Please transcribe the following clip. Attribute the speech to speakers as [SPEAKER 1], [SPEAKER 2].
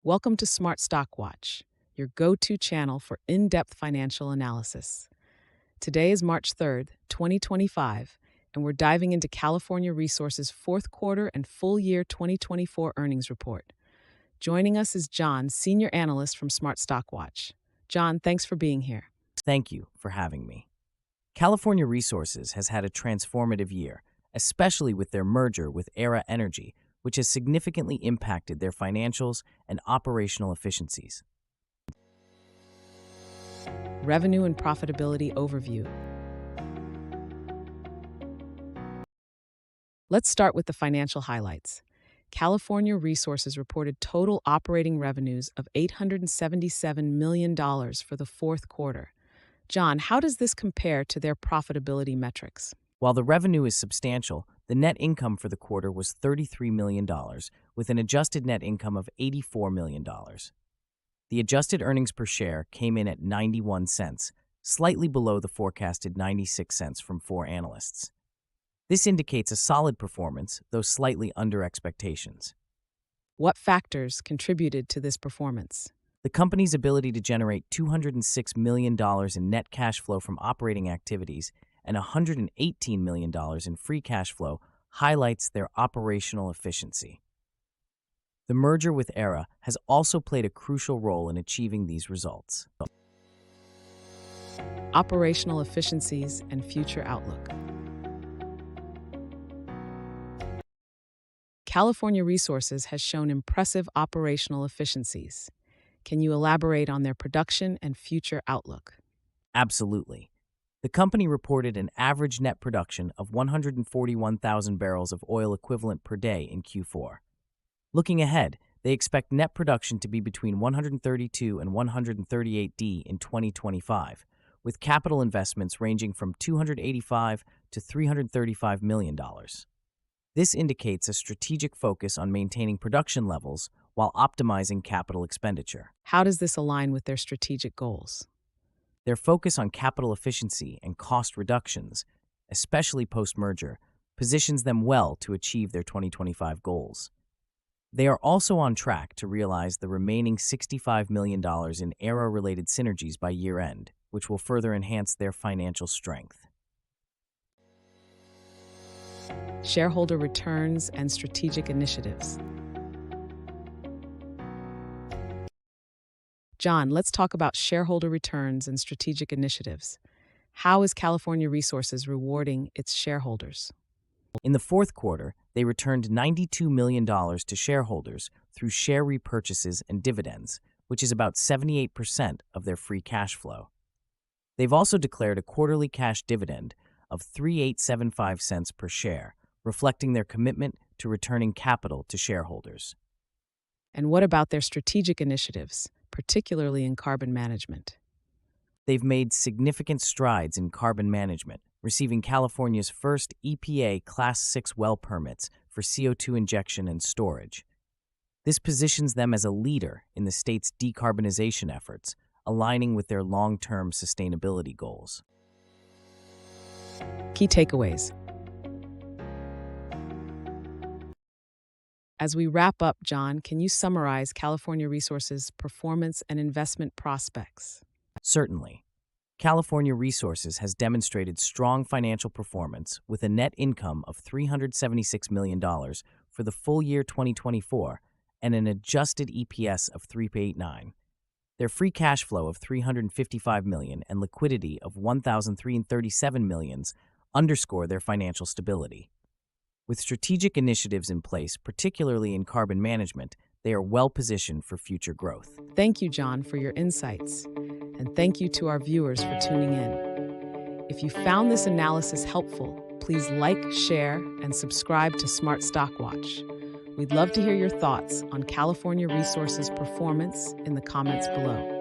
[SPEAKER 1] Welcome to Smart Stock Watch, your go-to channel for in-depth financial analysis. Today is March 3rd, 2025, and we're diving into California Resources' fourth quarter and full year 2024 earnings report. Joining us is John, senior analyst from Smart Stock Watch. John, thanks for being here.
[SPEAKER 2] Thank you for having me. California Resources has had a transformative year, especially with their merger with Aera Energy, which has significantly impacted their financials and operational efficiencies.
[SPEAKER 1] Revenue and profitability overview. Let's start with the financial highlights. California Resources reported total operating revenues of $877 million for the fourth quarter. John, how does this compare to their profitability metrics?
[SPEAKER 2] While the revenue is substantial, the net income for the quarter was $33 million, with an adjusted net income of $84 million. The adjusted earnings per share came in at 91 cents, slightly below the forecasted 96 cents from four analysts. This indicates a solid performance, though slightly under expectations.
[SPEAKER 1] What factors contributed to this performance?
[SPEAKER 2] The company's ability to generate $206 million in net cash flow from operating activities and $118 million in free cash flow highlights their operational efficiency. The merger with Aera has also played a crucial role in achieving these results.
[SPEAKER 1] Operational efficiencies and future outlook. California Resources has shown impressive operational efficiencies. Can you elaborate on their production and future outlook?
[SPEAKER 2] Absolutely. The company reported an average net production of 141,000 barrels of oil equivalent per day in Q4. Looking ahead, they expect net production to be between 132 and 138D in 2025, with capital investments ranging from $285 to $335 million. This indicates a strategic focus on maintaining production levels while optimizing capital expenditure.
[SPEAKER 1] How does this align with their strategic goals?
[SPEAKER 2] Their focus on capital efficiency and cost reductions, especially post-merger, positions them well to achieve their 2025 goals. They are also on track to realize the remaining $65 million in Aera-related synergies by year-end, which will further enhance their financial strength.
[SPEAKER 1] Shareholder returns and strategic initiatives. John, let's talk about shareholder returns and strategic initiatives. How is California Resources rewarding its shareholders?
[SPEAKER 2] In the fourth quarter, they returned $92 million to shareholders through share repurchases and dividends, which is about 78% of their free cash flow. They've also declared a quarterly cash dividend of 3.875 cents per share, reflecting their commitment to returning capital to shareholders.
[SPEAKER 1] And what about their strategic initiatives, particularly in carbon management?
[SPEAKER 2] They've made significant strides in carbon management, receiving California's first EPA Class 6 well permits for CO2 injection and storage. This positions them as a leader in the state's decarbonization efforts, aligning with their long-term sustainability goals.
[SPEAKER 1] Key takeaways. As we wrap up, John, can you summarize California Resources' performance and investment prospects?
[SPEAKER 2] Certainly. California Resources has demonstrated strong financial performance with a net income of $376 million for the full year 2024 and an adjusted EPS of 3.89. Their free cash flow of $355 million and liquidity of $1,337 million underscore their financial stability. With strategic initiatives in place, particularly in carbon management, they are well positioned for future growth.
[SPEAKER 1] Thank you, John, for your insights. And thank you to our viewers for tuning in. If you found this analysis helpful, please like, share, and subscribe to Smart Stock Watch. We'd love to hear your thoughts on California Resources' performance in the comments below.